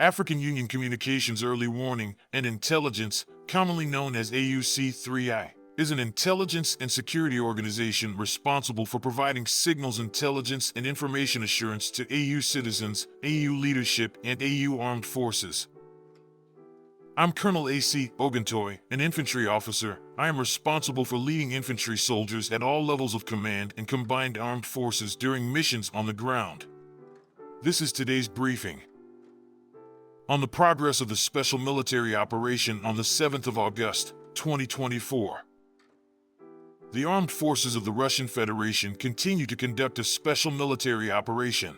African Union Communications Early Warning and Intelligence, commonly known as AUC3I, is an intelligence and security organization responsible for providing signals intelligence and information assurance to AU citizens, AU leadership, and AU armed forces. I'm Colonel A.C. Oguntoye, an infantry officer. I am responsible for leading infantry soldiers at all levels of command and combined armed forces during missions on the ground. This is today's briefing. On the progress of the special military operation on the 7th of August, 2024. The armed forces of the Russian Federation continue to conduct a special military operation.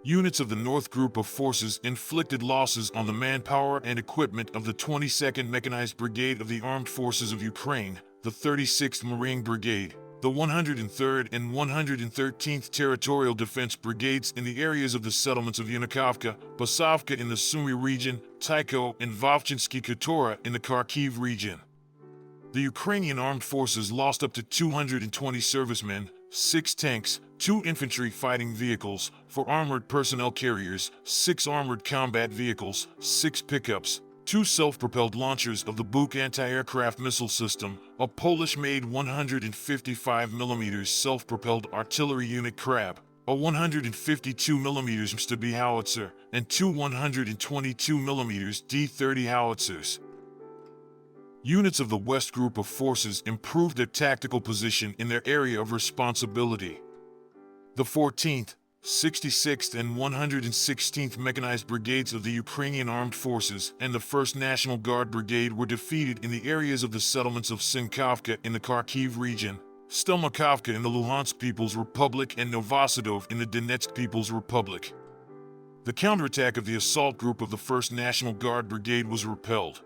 Units of the North Group of Forces inflicted losses on the manpower and equipment of the 22nd Mechanized Brigade of the Armed Forces of Ukraine, the 36th Marine Brigade, the 103rd and 113th Territorial Defense Brigades in the areas of the settlements of Yanukovka, Basavka in the Sumy region, Tycho and Vovchinsky Katora in the Kharkiv region. The Ukrainian armed forces lost up to 220 servicemen, 6 tanks, 2 infantry fighting vehicles, 4 armored personnel carriers, 6 armored combat vehicles, 6 pickups, 2 self-propelled launchers of the Buk anti-aircraft missile system, a Polish-made 155mm self-propelled artillery unit Crab, a 152mm Sumy howitzer, and 2 122mm D-30 howitzers. Units of the West Group of Forces improved their tactical position in their area of responsibility. The 14th, 66th and 116th Mechanized Brigades of the Ukrainian Armed Forces and the 1st National Guard Brigade were defeated in the areas of the settlements of Sinkovka in the Kharkiv region, Stelmakovka in the Luhansk People's Republic and Novosadov in the Donetsk People's Republic. The counterattack of the assault group of the 1st National Guard Brigade was repelled.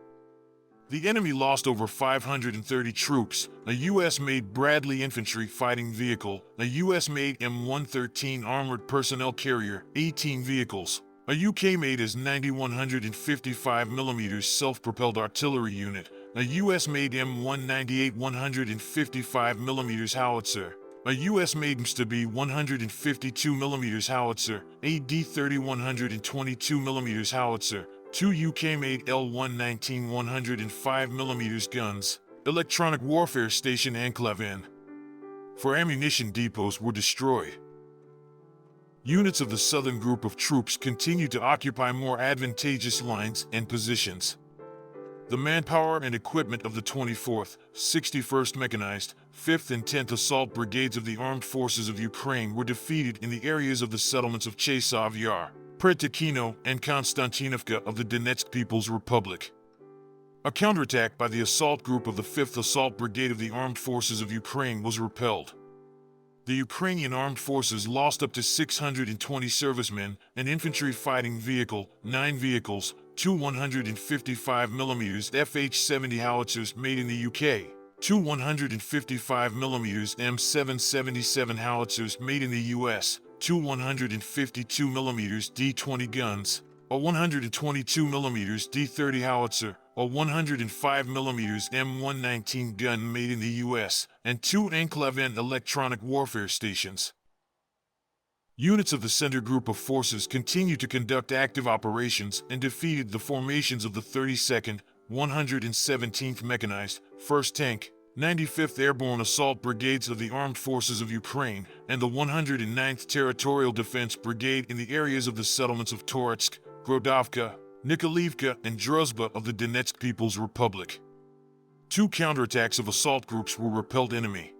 The enemy lost over 530 troops, a U.S.-made Bradley infantry fighting vehicle, a U.S.-made M113 armored personnel carrier, 18 vehicles, a UK-made AS 9155mm self-propelled artillery unit, a U.S.-made M198 155mm howitzer, a U.S.-made Sumy 152mm howitzer, a D-30 122mm howitzer, 2 UK-made L119 105mm guns, electronic warfare station Enclavin. 4 ammunition depots were destroyed. Units of the Southern Group of Troops continued to occupy more advantageous lines and positions. The manpower and equipment of the 24th, 61st Mechanized, 5th and 10th Assault Brigades of the Armed Forces of Ukraine were defeated in the areas of the settlements of Chasov Yar, Pretikino, and Konstantinovka of the Donetsk People's Republic. A counterattack by the assault group of the 5th Assault Brigade of the Armed Forces of Ukraine was repelled. The Ukrainian Armed Forces lost up to 620 servicemen, an infantry fighting vehicle, 9 vehicles, 2 155mm FH-70 howitzers made in the UK, 2 155mm M777 howitzers made in the US, 2 152mm D-20 guns, a 122mm D-30 howitzer, a 105mm M119 gun made in the US, and 2 Enclavin electronic warfare stations. Units of the Center Group of Forces continued to conduct active operations and defeated the formations of the 32nd, 117th Mechanized, 1st Tank, 95th Airborne Assault Brigades of the Armed Forces of Ukraine, and the 109th Territorial Defense Brigade in the areas of the settlements of Toretsk, Grodovka, Nikolaevka, and Druzhba of the Donetsk People's Republic. 2 counterattacks of assault groups were repelled enemy.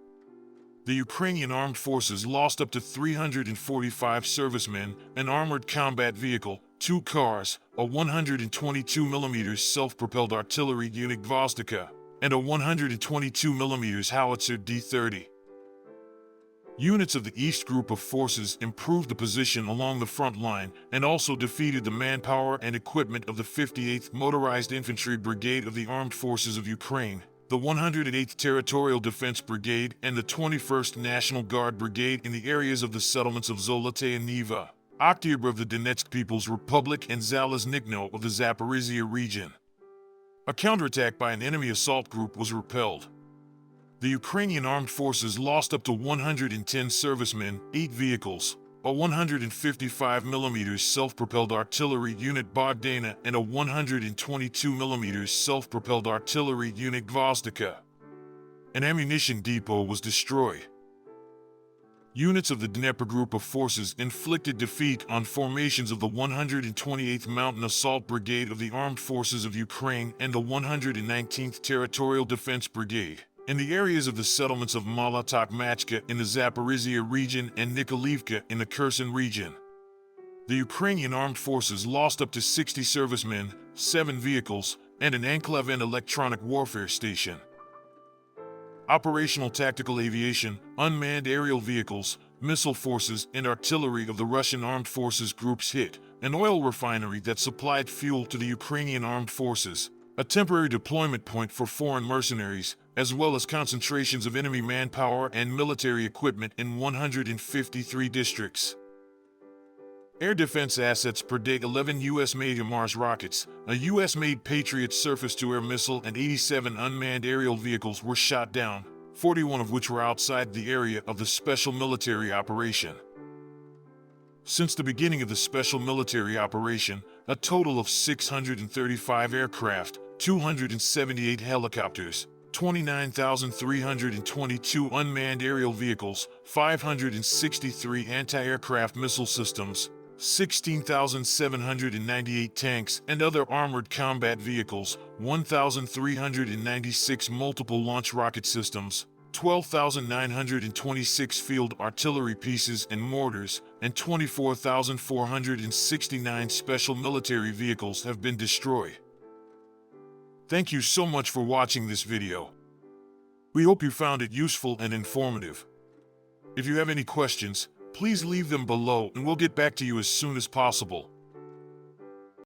The Ukrainian Armed Forces lost up to 345 servicemen, an armored combat vehicle, 2 cars, a 122mm self-propelled artillery unit Gvozdika, and a 122mm howitzer D-30. Units of the East Group of Forces improved the position along the front line and also defeated the manpower and equipment of the 58th Motorized Infantry Brigade of the Armed Forces of Ukraine, the 108th Territorial Defense Brigade, and the 21st National Guard Brigade in the areas of the settlements of Zolote and Niva, Oktябrь of the Donetsk People's Republic, and Zalaznikno of the Zaporizhia region. A counterattack by an enemy assault group was repelled. The Ukrainian Armed Forces lost up to 110 servicemen, 8 vehicles, a 155mm self-propelled artillery unit Bogdana, and a 122mm self-propelled artillery unit Gvozdika. An ammunition depot was destroyed. Units of the Dnieper Group of Forces inflicted defeat on formations of the 128th Mountain Assault Brigade of the Armed Forces of Ukraine and the 119th Territorial Defense Brigade in the areas of the settlements of Molotov-Machka in the Zaporizhia region and Nikolaevka in the Kherson region. The Ukrainian Armed Forces lost up to 60 servicemen, 7 vehicles, and an enclave and electronic warfare station. Operational tactical aviation, unmanned aerial vehicles, missile forces, and artillery of the Russian Armed Forces groups hit an oil refinery that supplied fuel to the Ukrainian Armed Forces, a temporary deployment point for foreign mercenaries, as well as concentrations of enemy manpower and military equipment in 153 districts. Air defense assets per day: 11 U.S.-made Mars rockets, a U.S.-made Patriot surface-to-air missile, and 87 unmanned aerial vehicles were shot down, 41 of which were outside the area of the special military operation. Since the beginning of the special military operation, a total of 635 aircraft, 278 helicopters, 29,322 unmanned aerial vehicles, 563 anti-aircraft missile systems, 16,798 tanks and other armored combat vehicles, 1,396 multiple launch rocket systems, 12,926 field artillery pieces and mortars, and 24,469 special military vehicles have been destroyed. Thank you so much for watching this video. We hope you found it useful and informative. If you have any questions, please leave them below and we'll get back to you as soon as possible.